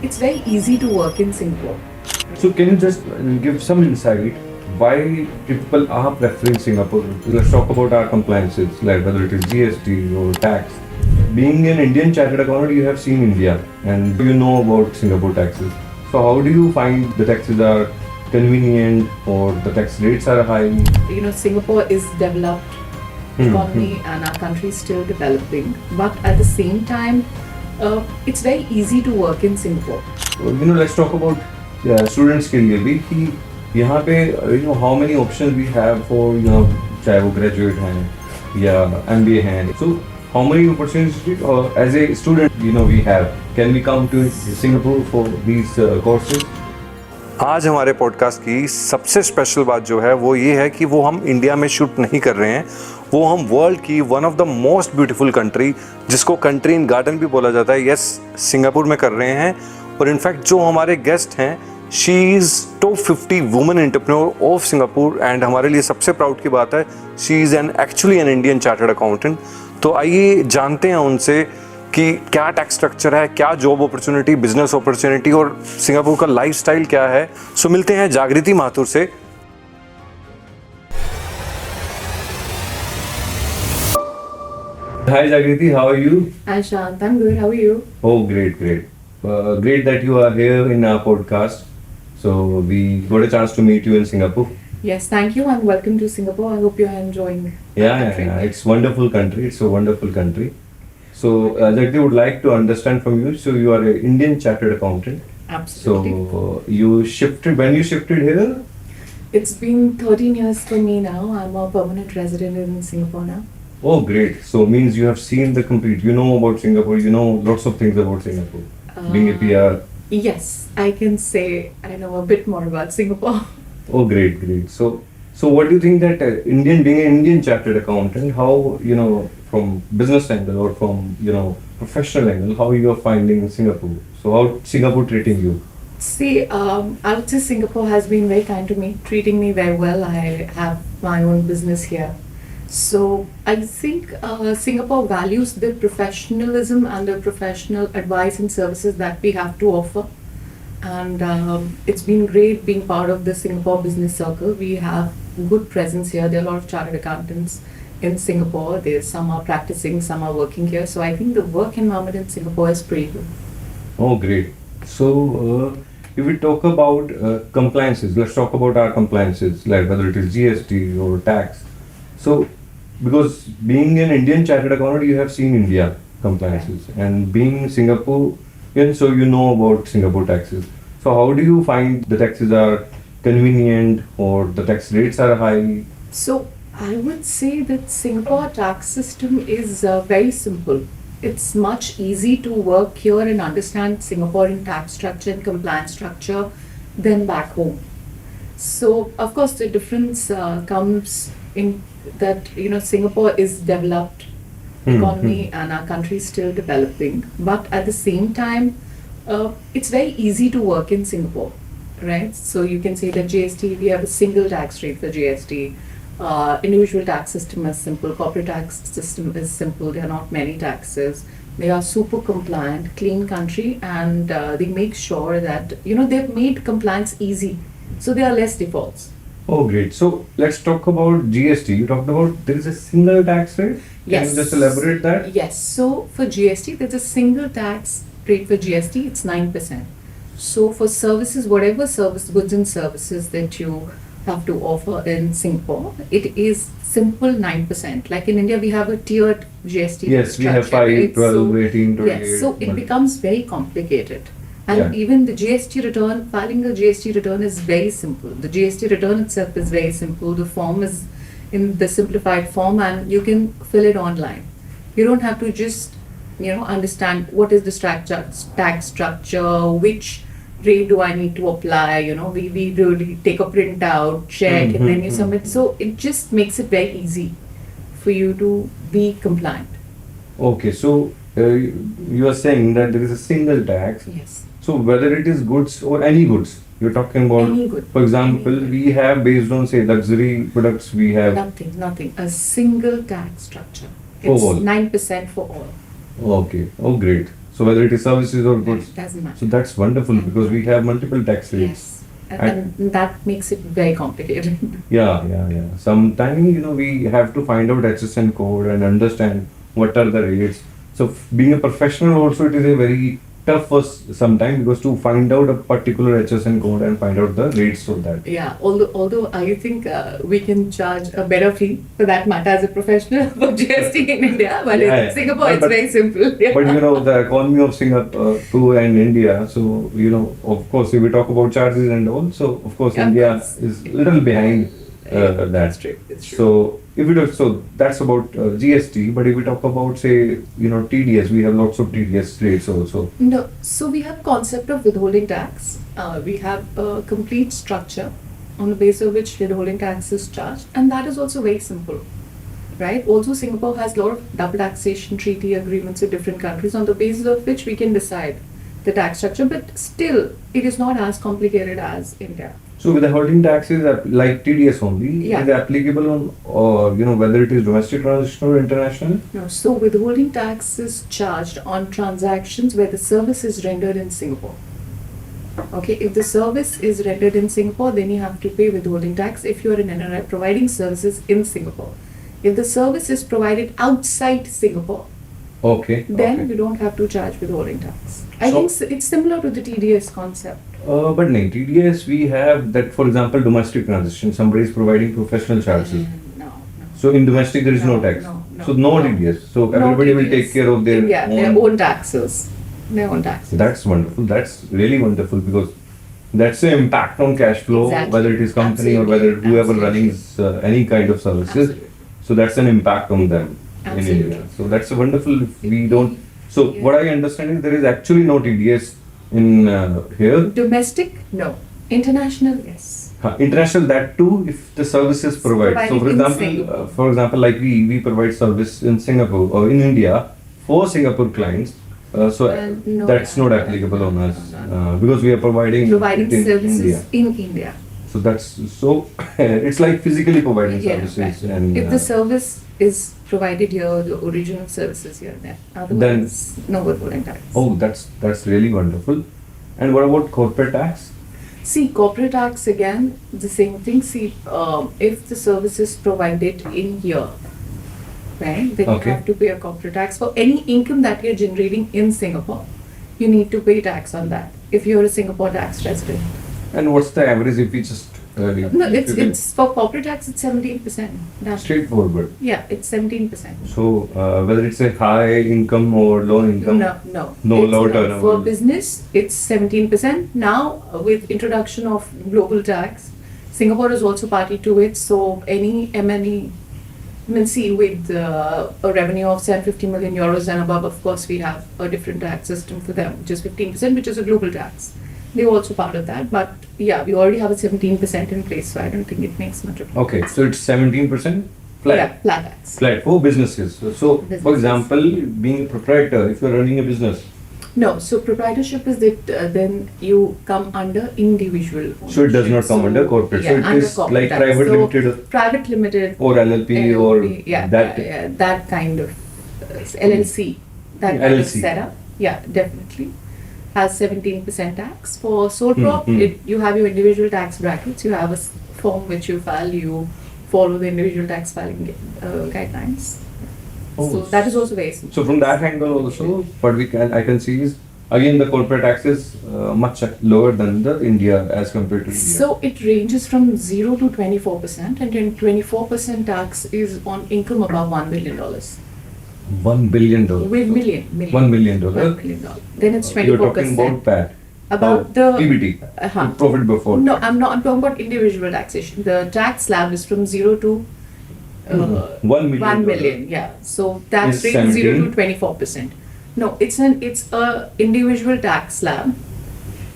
It's very easy to work in Singapore. So can you just give some insight why people are preferring Singapore? Let's talk about our compliances, like whether it is GST or tax. Being an Indian chartered accountant, you have seen India and you know about Singapore taxes. So how do you find the taxes are convenient or the tax rates are high? Singapore is developed economy and our country is still developing. But at the same time, it's very easy to work in Singapore. Let's talk about students के लिए भी कि यहाँ पे how many options we have for चाहे वो graduate हैं या MBA हैं. So how many opportunities as a student we have? Can we come to Singapore for these courses? आज हमारे पॉडकास्ट की सबसे स्पेशल बात जो है वो ये है कि वो हम इंडिया में शूट नहीं कर रहे हैं, वो हम वर्ल्ड की one of the most beautiful country जिसको कंट्री इन गार्डन भी बोला जाता है, यस, सिंगापुर में कर रहे हैं. और इनफैक्ट जो हमारे गेस्ट हैं, she is top 50 women entrepreneur of Singapore and हमारे लिए सबसे प्राउड की बात है, she is actually an Indian chartered accountant. तो आइए जानते हैं उनसे कि क्या टैक्स स्ट्रक्चर है, क्या जॉब अपॉर्चुनिटी, बिजनेस अपॉर्चुनिटी और सिंगापुर का लाइफस्टाइल क्या है. सो मिलते हैं जागृति माथुर से. Hi Jagariti, how are you? Hi Ishant, I'm good. How are you? Oh, great. Great that you are here in our podcast. So we got a chance to meet you in Singapore. Yes, thank you and welcome to Singapore. I hope you're enjoying Yeah. It's wonderful country. It's a wonderful country. So Jagariti would like to understand from you. So you are an Indian chartered accountant. Absolutely. So when you shifted here? It's been 13 years for me now. I'm a permanent resident in Singapore now. Oh, great. So means you have seen the complete, you know about Singapore, you know lots of things about Singapore. Being a PR. Yes, I can say I know a bit more about Singapore. Oh, great. So what do you think that being an Indian chartered accountant, how, from business angle or from, professional angle, how you are finding Singapore? So how Singapore treating you? See, I would say Singapore has been very kind to me, treating me very well. I have my own business here. So I think Singapore values the professionalism and the professional advice and services that we have to offer. And it's been great being part of the Singapore business circle. We have good presence here. There are a lot of chartered accountants in Singapore. Some are practicing, some are working here. So I think the work environment in Singapore is pretty good. Oh, great. So if we talk about compliances, let's talk about our compliances, like whether it is GST or tax. So because being an Indian chartered accountant, you have seen India compliances, and being Singaporean, so you know about Singapore taxes. So how do you find the taxes are convenient or the tax rates are high? So I would say that Singapore tax system is very simple. It's much easy to work here and understand Singaporean tax structure and compliance structure than back home. So of course the difference comes in that Singapore is developed economy and our country is still developing. But at the same time, it's very easy to work in Singapore, right? So you can say that GST, we have a single tax rate for GST. Individual tax system is simple, corporate tax system is simple. There are not many taxes. They are super compliant, clean country, and they make sure that they've made compliance easy, so there are less defaults. Oh, great. So let's talk about GST. You talked about there is a single tax rate. Yes. Can you just elaborate that? Yes. So for GST, there's a single tax rate for GST. It's 9%. So for services, whatever goods and services that you have to offer in Singapore, it is simple 9%. Like in India, we have a tiered GST. Yes, we have 5, 12, 18, 28. Yes. So it becomes very complicated. And even the GST return, filing a GST return is very simple. The GST return itself is very simple. The form is in the simplified form and you can fill it online. You don't have to just, understand what is the tax structure, which rate do I need to apply, we really take a printout, check, and then you submit. So it just makes it very easy for you to be compliant. Okay, so you are saying that there is a single tax. Yes. So whether it is goods or any goods, you're talking about, Any good. for example, we have based on say luxury products, we have. Nothing. A single tax structure. For It's all. 9% for all. Okay, oh great. So whether it is services or goods. It doesn't matter. So that's wonderful because we have multiple tax rates. Yes. And that makes it very complicated. Yeah. Sometimes, we have to find out HSN code and understand what are the rates. So being a professional also, it is a very tough for sometimes because to find out a particular HSN code and find out the rates of that. Yeah, although I think we can charge a better fee for that matter as a professional for GST in India, but Yeah, in Singapore it's but- very simple. Yeah. But the economy of Singapore and India, so of course, if we talk about charges and all, so of course Yeah, India of course. is little behind that. That's true. It's true. So if we do, so that's about GST. But if we talk about say TDS, we have lots of TDS rates also. No, so we have concept of withholding tax. We have a complete structure on the basis of which withholding tax is charged, and that is also very simple, right? Also, Singapore has a lot of double taxation treaty agreements with different countries on the basis of which we can decide the tax structure, but still, it is not as complicated as India. So with the holding taxes like TDS only, Yeah. is it applicable on whether it is domestic transaction or international? No, so withholding tax is charged on transactions where the service is rendered in Singapore. Okay, if the service is rendered in Singapore, then you have to pay withholding tax if you are an NRI providing services in Singapore. If the service is provided outside Singapore, Okay. then okay. you don't have to charge withholding tax. I So- think it's similar to the TDS concept. But no, TDS we have that, for example, domestic transaction, somebody is providing professional charges. No. So in domestic there is no No, tax. no, So no no. TDS. So No everybody will TDS. take care of their own taxes. Their own taxes. That's wonderful. That's really wonderful because that's the impact on cash flow, Exactly. whether it is company or Absolutely. whether whoever Absolutely. running any kind of services. Absolutely. So that's an impact on them in Absolutely. India. So that's wonderful if we don't. So Yeah. what I understand is there is actually no TDS in here. Domestic, no. International, yes. International, that too, if the services provide. So, Provided in for example, like we provide service in Singapore or in India for Singapore clients. So No. that's not applicable on us No. Because we are providing Providing it in services India. in India. So that's so it's like physically providing Yeah, services right. and If the service is provided here, the original services here, then otherwise, no withholding tax. oh, that's really wonderful. And what about corporate tax? See, corporate tax again, the same thing. See, if the service is provided in here, right, then Okay. you have to pay a corporate tax for any income that you're generating in Singapore. You need to pay tax on that if you're a Singapore tax resident. And what's the average if we just No, if you can- it's for corporate tax. It's 17%. straightforward. Yeah, it's 17%. So whether it's a high income or low income. No. No It's low not. turnover. For business, it's 17%. Now, with introduction of global tax, Singapore is also party to it. So any MNE, I mean, see, with a revenue of 750 million euros and above, of course, we have a different tax system for them, which is 15%, which is a global tax. They're also part of that. But yeah, we already have a 17% in place, so I don't think it makes much of a Okay, difference. so it's 17% flat. Yeah, flat tax. Flat for businesses. So, for Businesses. example, being a proprietor, if you're running a business, No, so proprietorship is that then you come under individual. so it does not come So, under corporate. yeah, So it under is corporate like tax. private So, limited Private limited. or LLP or yeah, that. that kind of LLC. That kind of LLC. setup. Yeah, definitely. Has 17% tax. For sole Hmm, prop, hmm. you have your individual tax brackets. You have a form which you file. You follow the individual tax filing guidelines. Oh. So that is also very simple. So from that angle also, what I can see is again the corporate tax is much lower than the India as compared to India. So it ranges from 0 to 24%, and then 24% tax is on income above $1 million. $1 billion. With million. $1 million. $1 million. Then it's 24%. You're talking about PAT. About the PBT. Uh-huh. Profit before. No, I'm not. I'm talking about individual taxation. The tax slab is from 0 to $1 million. 1 million. Yeah. So tax Is rate is 0 17? to 24%. No, it's a individual tax slab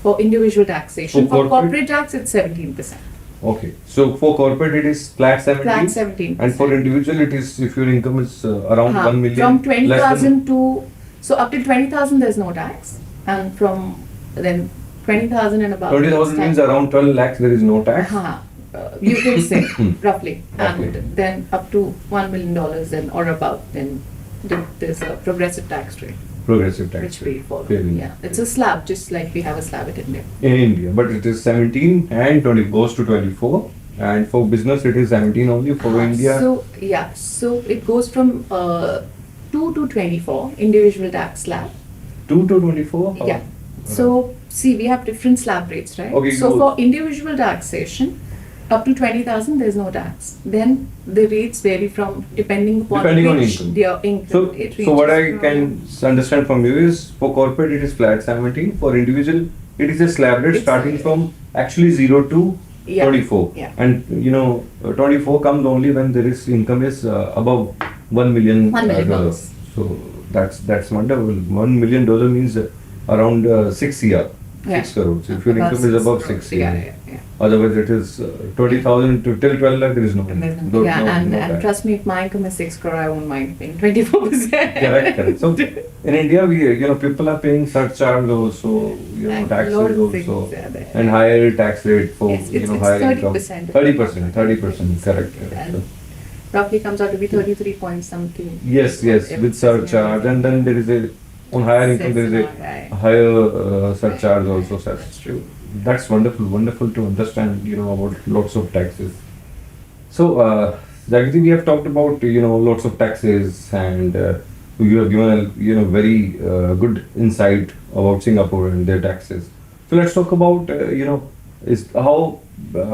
for individual taxation. For For corporate tax, it's 17%. Okay. So for corporate it is flat 17. Flat 17%. And for individual it is if your income is around 1 million. From less than- 20,000 to, so up to 20,000 there's no tax, and from then 20,000 and above. 20,000 means around 12 lakhs there is no tax. You can say roughly, Roughly. and then up to $1 million then or above, then there's a progressive tax rate. progressive tax which rate. we follow. Fairly. Yeah, it's a slab, just like we have a slab in India. In India, but it is 17 and 20 goes to 24, and for business it is 17 only. For India, So it goes from 2 to 24 individual tax slab. 2 to 24. Yeah. So see, we have different slab rates, right? Okay, So good. for individual taxation, up to 20,000, there's no tax. Then the rates vary from depending upon Depending on which income. their income. So, It so what I reaches can understand from you is for corporate it is flat 17. For individual it is a slab rate It's- starting from actually 0 to Yeah. 24. Yeah. And 24 comes only when there is income is above 1 million. $1 million. dollars. So that's wonderful. $1 million means around 6 year. Yeah. 6 crores. If your About income is 6 above crores. 6 Yeah, year. yeah. Otherwise it is 20,000 to till 12 lakh there is no. Yeah, and tax. trust me, if my income is 6 crore, I won't mind paying 24%. Correct. So in India, people are paying surcharge also, And taxes lot of also, things are there. and higher tax rate for Yes, it's higher income. 30%. 30%, correct. And roughly comes out to be 33 point something. Yes, with surcharge, and then there is on higher income there is Right. a higher surcharge also. That's true. That's wonderful to understand, about lots of taxes. So, Jagriti, we have talked about, lots of taxes, and you have given a, very good insight about Singapore and their taxes. So let's talk about, is how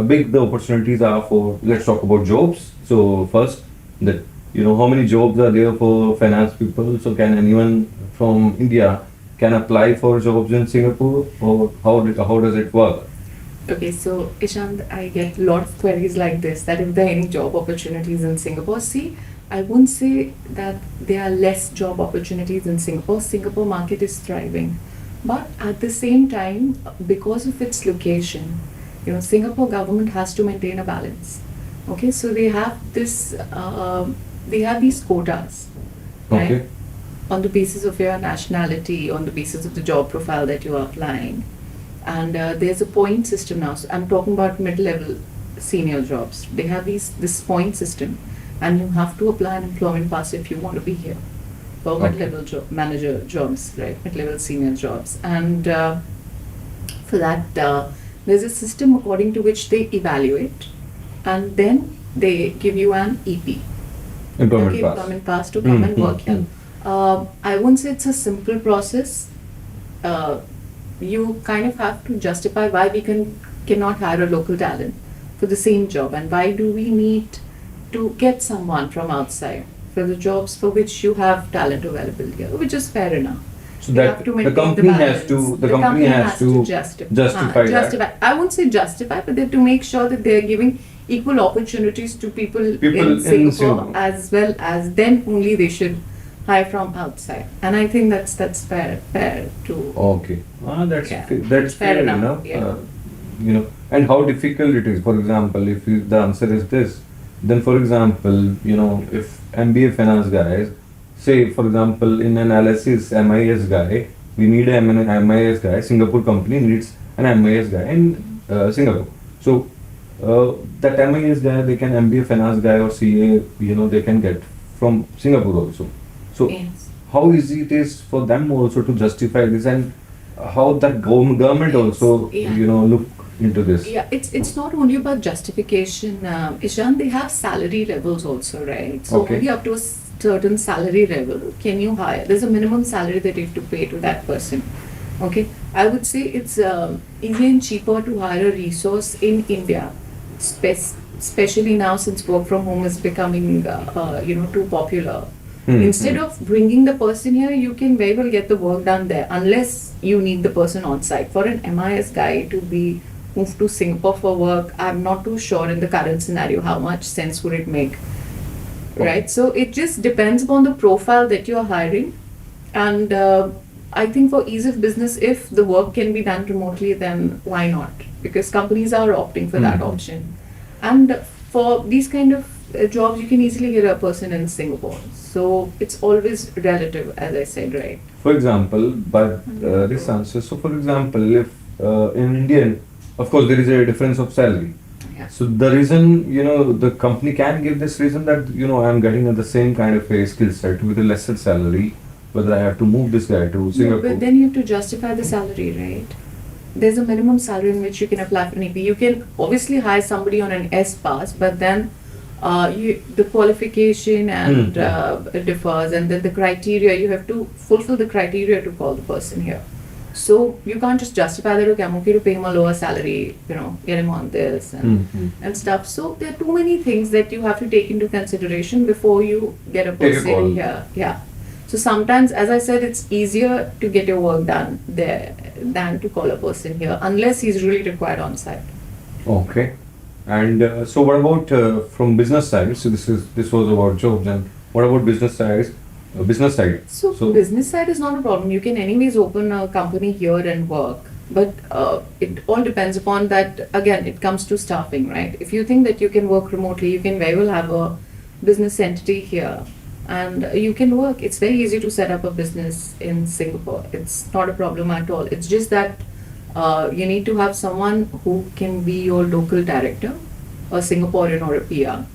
big the opportunities are for, let's talk about jobs. So first, that, how many jobs are there for finance people? So can anyone from India can apply for jobs in Singapore, or how does it work? Okay, so Ishant, I get a lot of queries like this, that if there are any job opportunities in Singapore. See, I won't say that there are less job opportunities in Singapore. Singapore market is thriving. But at the same time, because of its location, Singapore government has to maintain a balance. Okay, so they have these quotas, right? Okay. On the basis of your nationality, on the basis of the job profile that you are applying. And there's a point system now. So I'm talking about mid-level senior jobs. They have this point system, and you have to apply an employment pass if you want to be here for Okay. mid-level manager jobs, right? Mid-level senior jobs. And for that, there's a system according to which they evaluate, and then they give you an EP. Employment pass. Employment pass to come and work here. I won't say it's a simple process. You kind of have to justify why we cannot hire a local talent for the same job, and why do we need to get someone from outside for the jobs for which you have talent available here, which is fair enough. So You that have to the maintain company has balance. to The company has to justify that. justify. I won't say justify, but they have to make sure that they are giving equal opportunities to people in Singapore, as well as then only they should hire from outside. And I think that's fair to. Okay. That's Yeah. that's Fair fair enough, enough. yeah. And how difficult it is. For example, if the answer is this, then for example, if MBA finance guys say, for example, in analysis MIS guy, we need an MIS guy. Singapore company needs an MIS guy in Singapore. So that MIS guy, they can MBA finance guy or CA, they can get from Singapore also. So Yes. how easy it is for them also to justify this, and how that government also Yeah. look into this. Yeah, it's not only about justification, Ishant. They have salary levels also, right? So Okay. only up to a certain salary level can you hire. There's a minimum salary that you have to pay to that person. Okay, I would say it's easier and cheaper to hire a resource in India, especially now since work from home is becoming too popular. Instead of bringing the person here, you can very well get the work done there, unless you need the person on site. For an MIS guy to be moved to Singapore for work, I'm not too sure in the current scenario how much sense would it make, right? So it just depends upon the profile that you're hiring, and I think for ease of business, if the work can be done remotely, then why not? Because companies are opting for that option, and for these kind of jobs, you can easily get a person in Singapore. So it's always relative, as I said, right? For example, but this answer. So for example, if in Indian, of course, there is a difference of salary. Yeah. So the reason, the company can give this reason that, I'm getting the same kind of a skill set with a lesser salary. whether I have to move this guy to No, Singapore. but then you have to justify the salary, right? There's a minimum salary in which you can apply for an EP. You can obviously hire somebody on an S pass, but then the qualification and it differs, and then the criteria, you have to fulfill the criteria to call the person here. So you can't just justify that, okay, I'm okay to pay him a lower salary, get him on this and stuff. So there are too many things that you have to take into consideration before you get a Take a call. person here. Yeah. So sometimes, as I said, it's easier to get your work done there than to call a person here, unless he's really required on site. Okay. And so what about from business side? So this was about jobs, and what about business side? Business side. So business side is not a problem. You can anyways open a company here and work. But it all depends upon that. Again, it comes to staffing, right? If you think that you can work remotely, you can very well have a business entity here. And you can work. It's very easy to set up a business in Singapore. It's not a problem at all. It's just that you need to have someone who can be your local director, a Singaporean or a PR.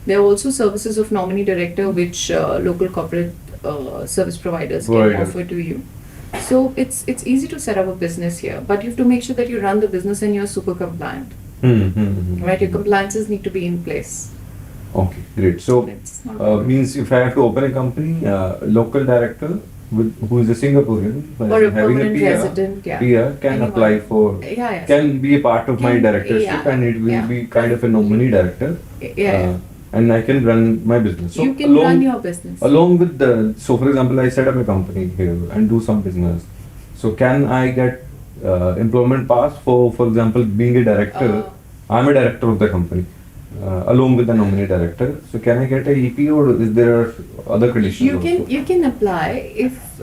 There are also services of nominee director which local corporate service providers can offer to you. So it's easy to set up a business here, but you have to make sure that you run the business and you're super compliant. Right? Your compliances need to be in place. Okay, great. So means if I have to open a company, local director who is a Singaporean Or a having a permanent resident, PR can Anyone. apply for can be a part of my directorship, and it will be kind of a nominee director. And I can run my business. So you can run your business. Along with so for example, I set up a company here and do some business. So can I get employment pass for example, being a director? I'm a director of the company. Along with the nominee director, so can I get a EP, or is there other conditions? You can apply if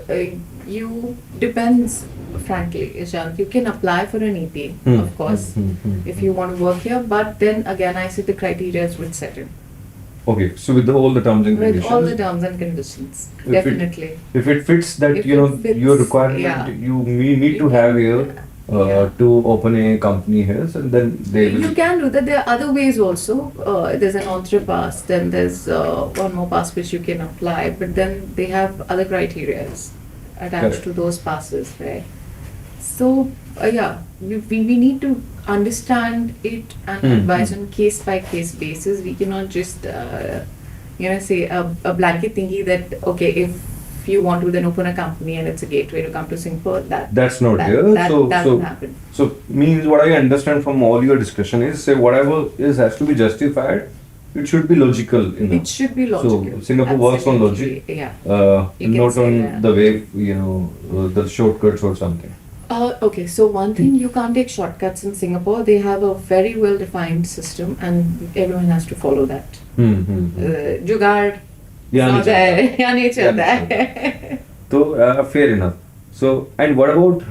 you depends. Frankly, Ishant, you can apply for an EP, of course, if you want to work here. But then again, I see the criteria would set in. Okay, so with all the terms and conditions. With all the terms and conditions, definitely. If it fits that If your it fits, requirement, we need to have here. To open a company here, so then they will. You can do that. There are other ways also. There's an Entre pass, then there's one more pass which you can apply, but then they have other criteria attached to those passes, right? So, we need to understand it and advise on case by case basis. We cannot just, say a blanket thingy that, okay, if you want to then open a company and it's a gateway to come to Singapore, that's not here. That doesn't happen. So means what I understand from all your discussion is, say whatever has to be justified, it should be logical enough. It should be logical. So Singapore works on logic, not on the way the shortcuts or something. Okay, so one thing, you can't take shortcuts in Singapore. They have a very well defined system and everyone has to follow that. Jugaad. नहीं चलता है. So fair enough. So and what about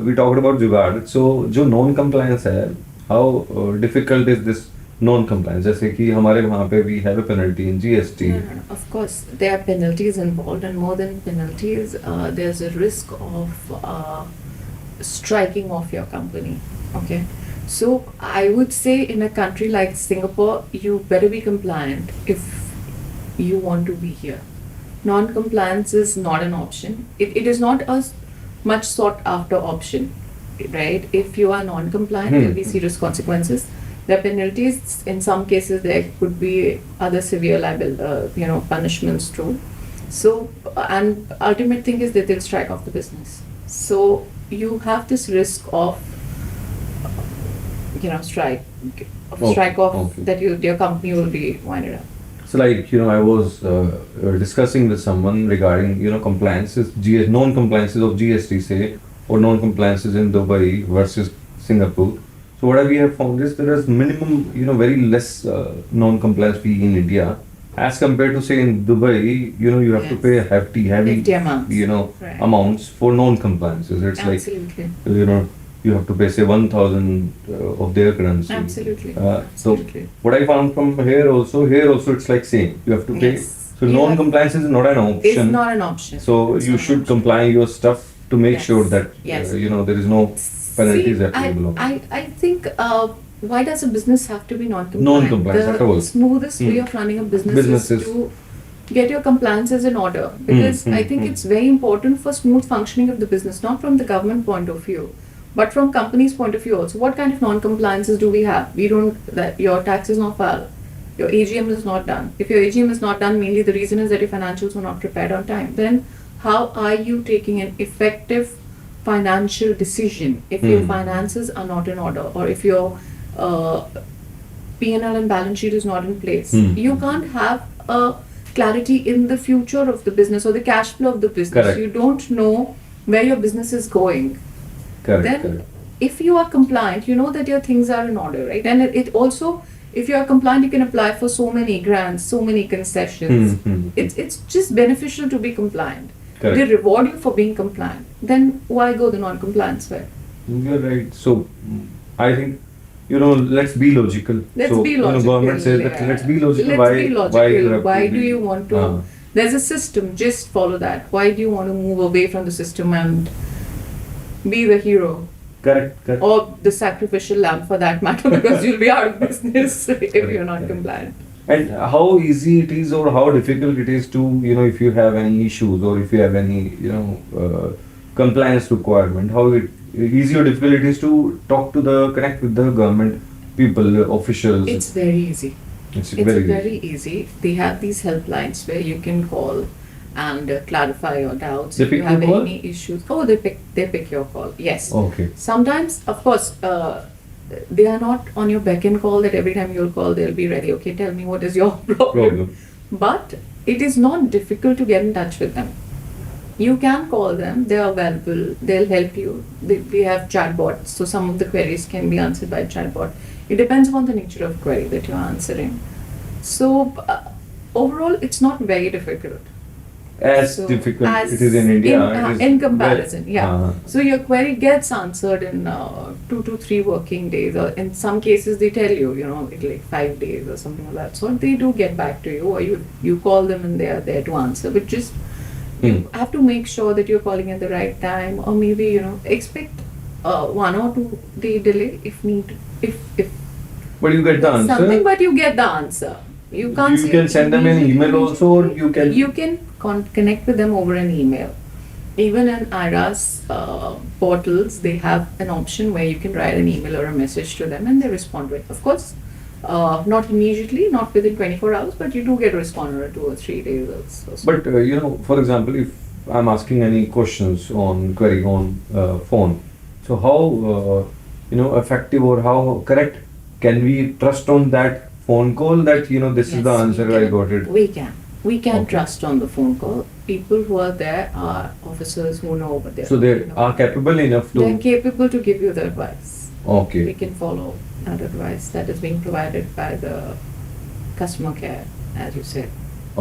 we talked about जुगाड़. So जो non compliance है, how difficult is this non compliance? जैसे कि हमारे वहाँ पे we have a penalty in GST. No. Of course, there are penalties involved, and more than penalties, there's a risk of striking off your company. Okay. So I would say in a country like Singapore, you better be compliant if you want to be here. Non-compliance is not an option. It is not a much sought after option, right? If you are non-compliant, there will be serious consequences. There are penalties. In some cases, there could be other severe punishments too. So, and ultimate thing is that they'll strike off the business. So you have this risk of, strike off that your company will be winded up. So like, I was discussing with someone regarding, compliances, non-compliances of GST say, or non-compliances in Dubai versus Singapore. So what we have found is there is minimum, very less non-compliance fee in India as compared to say in Dubai, you have to pay hefty amounts, amounts for non-compliances. It's Absolutely. like, you have to pay say 1,000 of their currency. Absolutely. So what I found from here also it's like same. You have to pay. So non-compliance is not an option. It's not an option. So you should comply your stuff to make sure that there is no penalties applicable. I think why does a business have to be non-compliant? Non-compliant at all. The smoothest way of running a business is to get your compliances in order, because I think it's very important for smooth functioning of the business, not from the government point of view, but from company's point of view also. What kind of non-compliances do we have? We don't, that your tax is not filed, your AGM is not done. If your AGM is not done, mainly the reason is that your financials were not prepared on time. Then how are you taking an effective financial decision if your finances are not in order, or if your P&L and balance sheet is not in place? You can't have a clarity in the future of the business or the cash flow of the business. Correct. You don't know where your business is going. Correct. Then Correct. if you are compliant, you know that your things are in order, right? And it also, if you are compliant, you can apply for so many grants, so many concessions. It's just beneficial to be compliant. Correct. They reward you for being compliant. Then why go the non-compliance way? You're right. So I think, let's be logical. Let's so, be logical. Government says that let's be logical. Let's why, be Why, logical. you have Why to do be- you want to? There's a system. Just follow that. Why do you want to move away from the system and be the hero Correct. Correct. or the sacrificial lamb, for that matter? Because you'll be out of business if you're not Correct. compliant. And how easy it is, or how difficult it is to, if you have any issues, or if you have any, compliance requirement, how easy or difficult it is to connect with the government people, officials. It's very easy. It's It's very very easy. easy. They have these helplines where you can call and clarify your doubts. They if you pick have your call? any issues, they pick your call. Yes. Okay. Sometimes, of course, they are not on your beck and call that every time you'll call they'll be ready. Okay, tell me what is your problem. But it is not difficult to get in touch with them. You can call them, they are available, they'll help you. We have chatbots, so some of the queries can be answered by chatbot. It depends upon the nature of query that you're answering. So overall, it's not very difficult. As So, difficult as it is in India. it is in comparison, very- yeah. So your query gets answered in 2 to 3 working days, or in some cases they tell you, it's like 5 days or something like that. So they do get back to you, or you call them and they are there to answer. But just you have to make sure that you're calling at the right time, or maybe expect 1 or 2 day delay if need, if But you get the answer. something, but you get the answer. You can't. You say can send them an immediately, email also, or you can. You can connect with them over an email. Even in IRA's portals, they have an option where you can write an email or a message to them and they respond with. Of course, not immediately, not within 24 hours, but you do get a response in 2 or 3 days or so. But for example, if I'm asking any questions on query on phone, so how effective or how correct can we trust on that phone call that this is the Yes, answer, we I can. got it? We can Okay. trust on the phone call. People who are there are officers who know over there. So they are capable enough to. They're capable to give you the advice. We Okay. can follow that advice that is being provided by the customer care, as you said.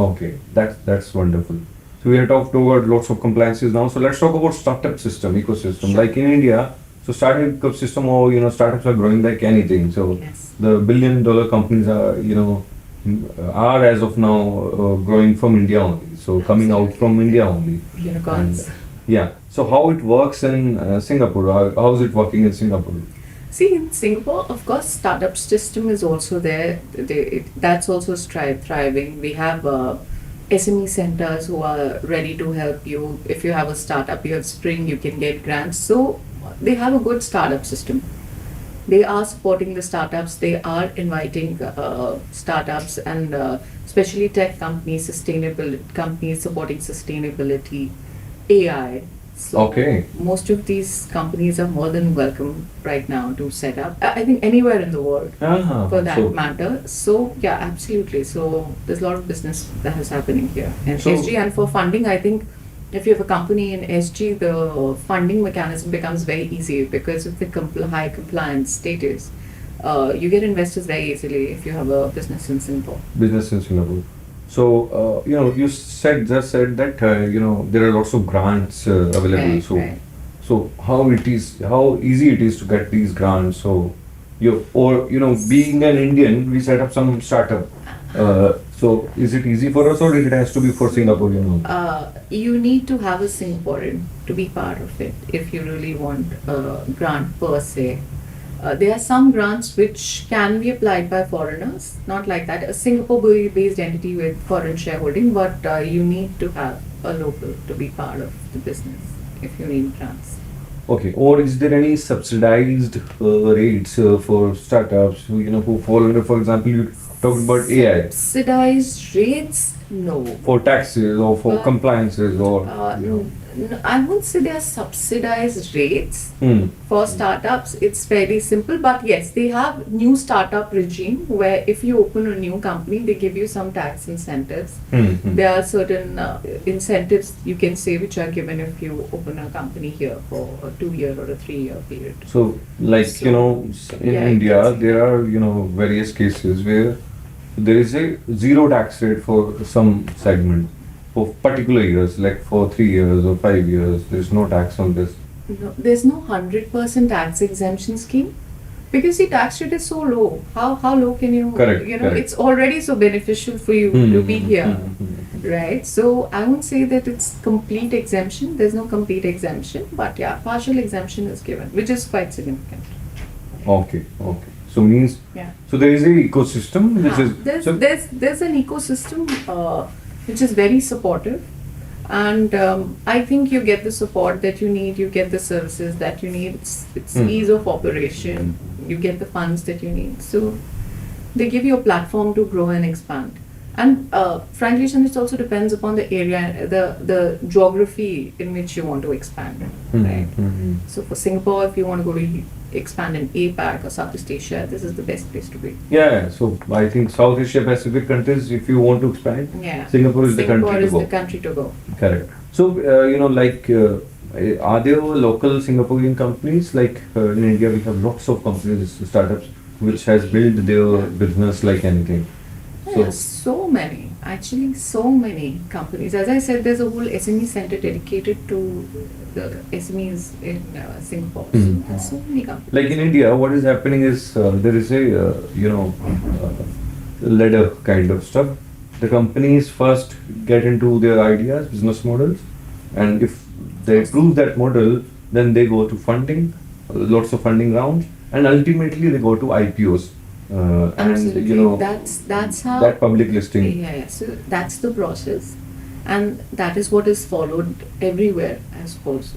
Okay, that's wonderful. So we have talked about lots of compliances now. So let's talk about startup system, ecosystem. Sure. Like in India, so startup ecosystem, or startups are growing like anything. So Yes. the billion-dollar companies are as of now growing from India only. So coming out from India only. Unicorns. And, yeah. So how it works in Singapore? How is it working in Singapore? See, in Singapore, of course, startup system is also there. That's also thriving. We have SME centers who are ready to help you. If you have a startup, you have Spring, you can get grants. So they have a good startup system. They are supporting the startups. They are inviting startups and especially tech companies, sustainable companies supporting sustainability, AI. So Okay. most of these companies are more than welcome right now to set up. I think anywhere in the world for that so, matter. So yeah, absolutely. So there's a lot of business that is happening here. And So- SG, and for funding, I think if you have a company in SG, the funding mechanism becomes very easy because of the high compliance status. You get investors very easily if you have a business in Singapore. business in Singapore. So you just said that there are lots of grants available. Right, so right. so how easy it is to get these grants. So being an Indian, we set up some startup. So is it easy for us, or it has to be for Singapore? You need to have a Singaporean to be part of it if you really want a grant per se. There are some grants which can be applied by foreigners, not like that. A Singapore-based entity with foreign shareholding, but you need to have a local to be part of the business if you need grants. Okay. Or is there any subsidized rates for startups who fall under, for example, you talked about AI Subsidized rates? No. for taxes or for Uh, compliances or I won't say they are subsidized rates. Hmm. For startups, it's fairly simple, but yes, they have new startup regime where if you open a new company, they give you some tax incentives. Hmm. There are certain incentives you can say which are given if you open a company here for a 2-year or a 3-year period. So, like, So, in yeah, India, it's- there are, various cases where there is a zero tax rate for some segment for particular years, like for 3 years or 5 years, there's no tax on this. No, there's no 100% tax exemption scheme because the tax rate is so low. How low can you? Correct, correct. It's already so beneficial for you to be here, right? So I won't say that it's complete exemption. There's no complete exemption, but yeah, partial exemption is given, which is quite significant. Okay. So means, Yeah. so there is a ecosystem which is, There's an ecosystem which is very supportive, and I think you get the support that you need. You get the services that you need. It's ease of operation. You get the funds that you need. So they give you a platform to grow and expand. And frankly, Ishant, it also depends upon the area, the geography in which you want to expand, right? So for Singapore, if you want to go to expand in APAC or Southeast Asia, this is the best place to be. yeah. So I think South Asia Pacific countries, if you want to expand, Yeah. Singapore is the Singapore country to is go. the country to go. Correct. So, are there local Singaporean companies? Like in India, we have lots of companies, startups, which has built their business like anything. Yeah, so many, actually, so many companies. As I said, there's a whole SME center dedicated to the SMEs in Singapore. So, there's so many companies. Like in India, what is happening is there is a ladder kind of stuff. The companies first get into their ideas, business models, and if they prove that model, then they go to funding, lots of funding rounds, and ultimately they go to IPOs. Absolutely. That's how. That public listing. Yeah. So that's the process, and that is what is followed everywhere. I suppose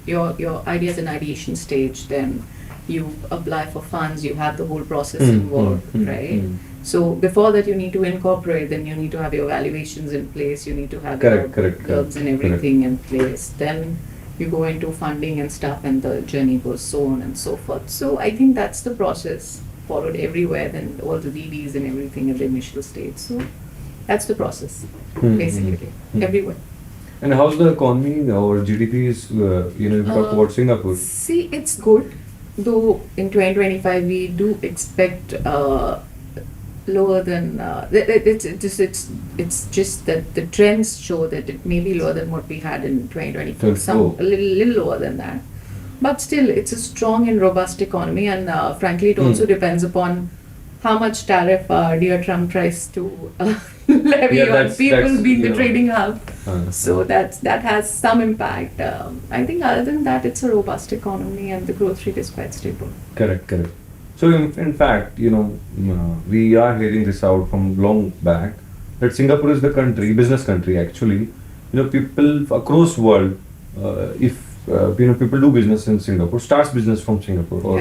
your idea is an ideation stage, then you apply for funds. You have the whole process involved, right? So before that, you need to incorporate. Then you need to have your valuations in place. You need to have Correct, your correct, curbs and everything in place. Then you go into funding and stuff, and the journey goes so on and so forth. So I think that's the process followed everywhere. Then all the DDs and everything at the initial stage. So that's the process, basically, everywhere. And how's the economy or GDP is? If you talk about Singapore. See, it's good. Though in 2025 we do expect lower than it's just that the trends show that it may be lower than what we had in 2024. A little lower than that. But still, it's a strong and robust economy, and frankly, it also depends upon how much tariff dear Trump tries to levy on people being the trading hub. So that has some impact. I think other than that, it's a robust economy, and the growth rate is quite stable. Correct. So in fact, we are hearing this out from long back that Singapore is the business country actually. People across world, if people do business in Singapore, starts business from Singapore, or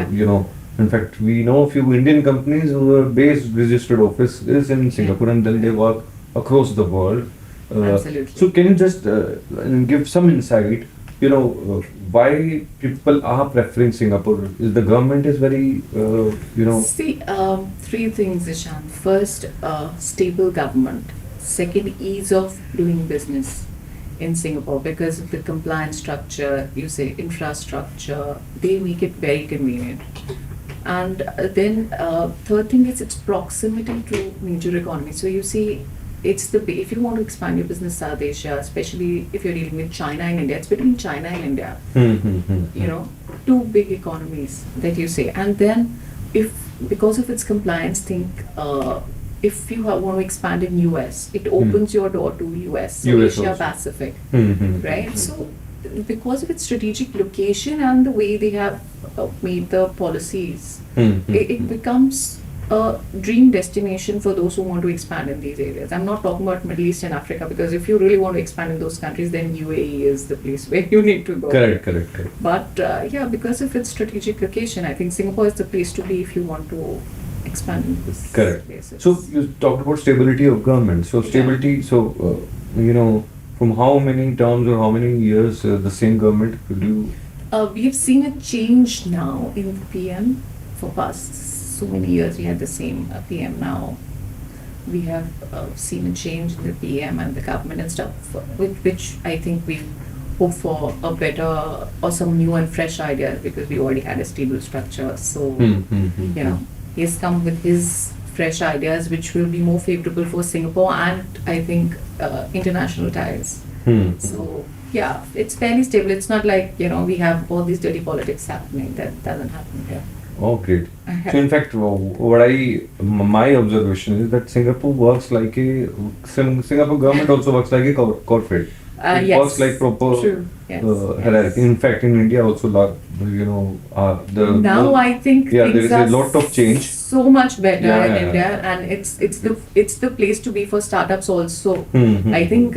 in fact, we know a few Indian companies who are based, registered office is in Singapore, and then they work across the world. Absolutely. So can you just give some insight? Why people are preferring Singapore? Is the government is very, See, 3 things, Ishant. First, stable government. Second, ease of doing business in Singapore because of the compliance structure, you say infrastructure, they make it very convenient. And then third thing is its proximity to major economies. So you see, if you want to expand your business South Asia, especially if you're dealing with China and India, it's between China and India. 2 big economies that you say. And then because of its compliance thing, if you want to expand in US, it opens your door to US, so Asia Pacific, right? So because of its strategic location and the way they have made the policies, it becomes a dream destination for those who want to expand in these areas. I'm not talking about Middle East and Africa, because if you really want to expand in those countries, then UAE is the place where you need to go. Correct. But yeah, because of its strategic location, I think Singapore is the place to be if you want to expand in these places. So you talked about stability of government. So stability. So from how many terms or how many years the same government could you? We have seen a change now in the PM. For past so many years, we had the same PM. Now we have seen a change in the PM and the government and stuff, which I think we hope for a better or some new and fresh ideas, because we already had a stable structure. So he has come with his fresh ideas, which will be more favorable for Singapore and I think international ties. So yeah, it's fairly stable. It's not like we have all these dirty politics happening. That doesn't happen here. Oh, great. So in fact, my observation is that Singapore works like Singapore government also works like a corporate. It Yes. works like proper True. Yes. hierarchy. In fact, in India also, Now I think there things is a are lot of change. so much better Yeah, in yeah, India, and it's the place to be for startups also. Mhm. I think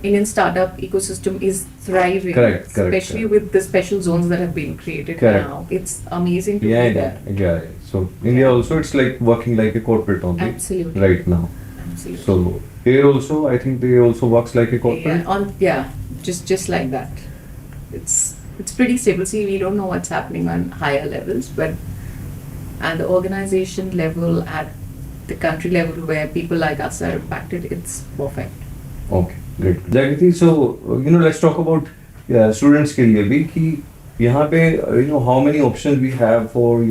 Indian startup ecosystem is thriving, Correct, especially with the special zones that have been created Correct. now. It's amazing to Yeah, be there. yeah. So India also, it's like working like a corporate only Absolutely. right now. Absolutely. So here also, I think they also works like a corporate. Just like that. It's pretty stable. See, we don't know what's happening on higher levels, but at the organization level, at the country level, where people like us are impacted, it's perfect. Okay, great. Jagariti, so let's talk about students के लिए भी कि यहाँ पे how many options we have for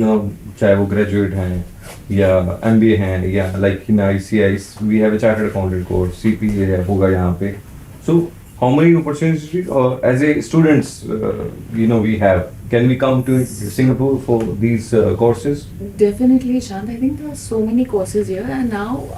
चाहे वो graduate हैं या MBA हैं या like in ICIs we have a chartered accountant course, CPA होगा यहाँ पे. So how many opportunities as a students we have? Can we come to Singapore for these courses? Definitely, Ishant. I think there are so many courses here, and now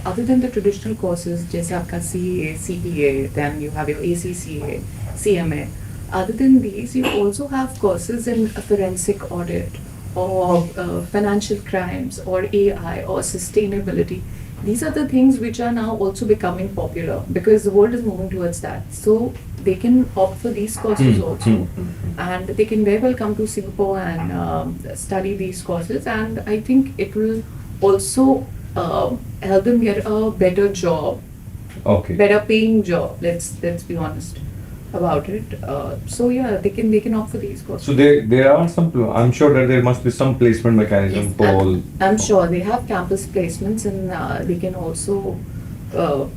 other than the traditional courses, जैसे आपका CA, CPA, then you have your ACCA, CMA. Other than these, you also have courses in forensic audit or financial crimes or AI or sustainability. These are the things which are now also becoming popular because the world is moving towards that. So they can opt for these courses also, and they can very well come to Singapore and study these courses. And I think it will also help them get a better job, better paying job. Let's be honest about it. So yeah, they can opt for these courses. So there are some. I'm sure that there must be some placement mechanism for all. I'm sure they have campus placements, and they can also, the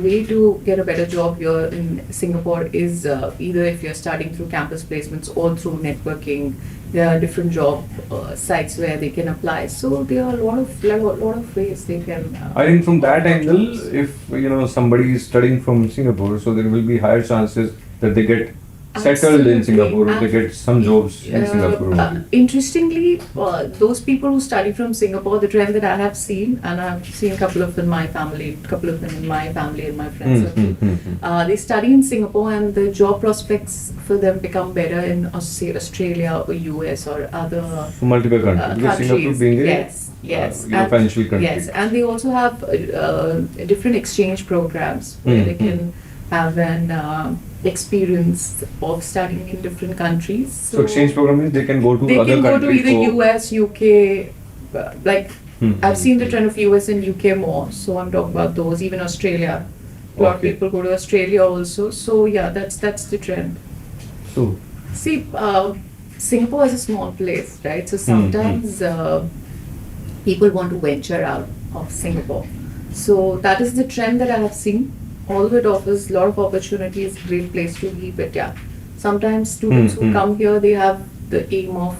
way to get a better job here in Singapore is either if you're studying through campus placements or through networking. There are different job sites where they can apply. So there are a lot of ways they can. I think from that angle, if somebody is studying from Singapore, so there will be higher chances that they get settled in Singapore, or they get some jobs in Singapore. Interestingly, those people who study from Singapore, the trend that I have seen, and I've seen a couple of them in my family, and my friends circle, they study in Singapore, and the job prospects for them become better in, say, Australia or US or other Multiple countries. Because Singapore being a financial country. Yes, and they also have different exchange programs where they can have an experience of studying in different countries. So exchange program means they can go to they other can countries. Go to either US, UK, I've seen the trend of US and UK more, so I'm talking about those, even Australia. A lot of people go to Australia also, so yeah, that's the trend. So see, Singapore is a small place, right? So sometimes people want to venture out of Singapore. So that is the trend that I have seen. Although it offers a lot of opportunities, great place to be, but yeah, sometimes students who come here, they have the aim of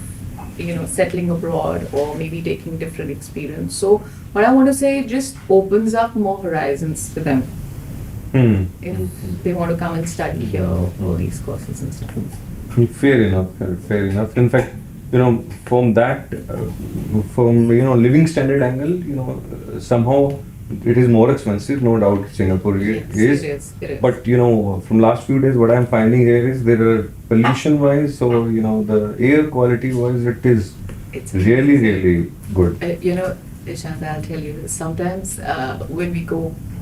settling abroad or maybe taking different experience. So what I want to say, it just opens up more horizons for them if they want to come and study here, all these courses and stuff. Fair enough. In fact, from that, from living standard angle, somehow it is more expensive, no doubt. Singapore Yes, is. it is. It is. But from last few days, what I'm finding here is there are pollution-wise, so the air quality-wise, it is It's really, amazing. really good. Ishant, I'll tell you, sometimes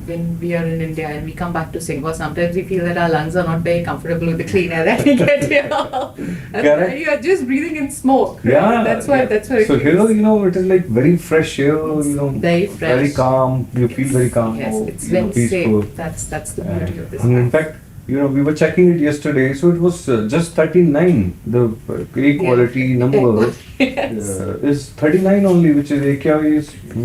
when we are in India and we come back to Singapore, sometimes we feel that our lungs are not very comfortable with the clean air that we get here. Correct. You are just breathing in smoke. Yeah, That's why. yeah. That's why. So here, it is like very fresh air. very fresh. very calm. You feel very calm. Yes, it's you know, very peaceful. safe. That's the beauty of this. And in place. fact, we were checking it yesterday, so it was just 39. The air quality number Yes. is 39 only, which is AQI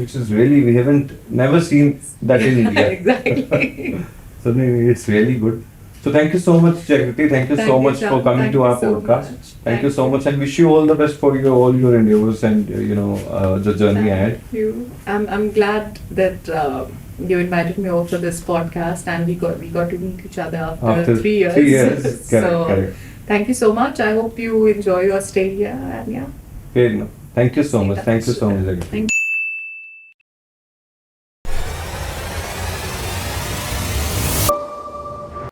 which is really, we haven't never seen that in India. Exactly. So it's really good. So thank you so much, Jagariti. Thank you Thank so you, much John. for coming Thank to you our so podcast. much. Thank you Thank so you. much, and wish you all the best for all your endeavors and the journey ahead. Thank you. I'm glad that you invited me over for this podcast, and we got to meet each other after 3 years. 3 years, So correct. thank you so much. I hope you enjoy your stay here, and yeah. Fair enough. Thank you so Stay much. in Thank you touch. so much, Jagariti. Thank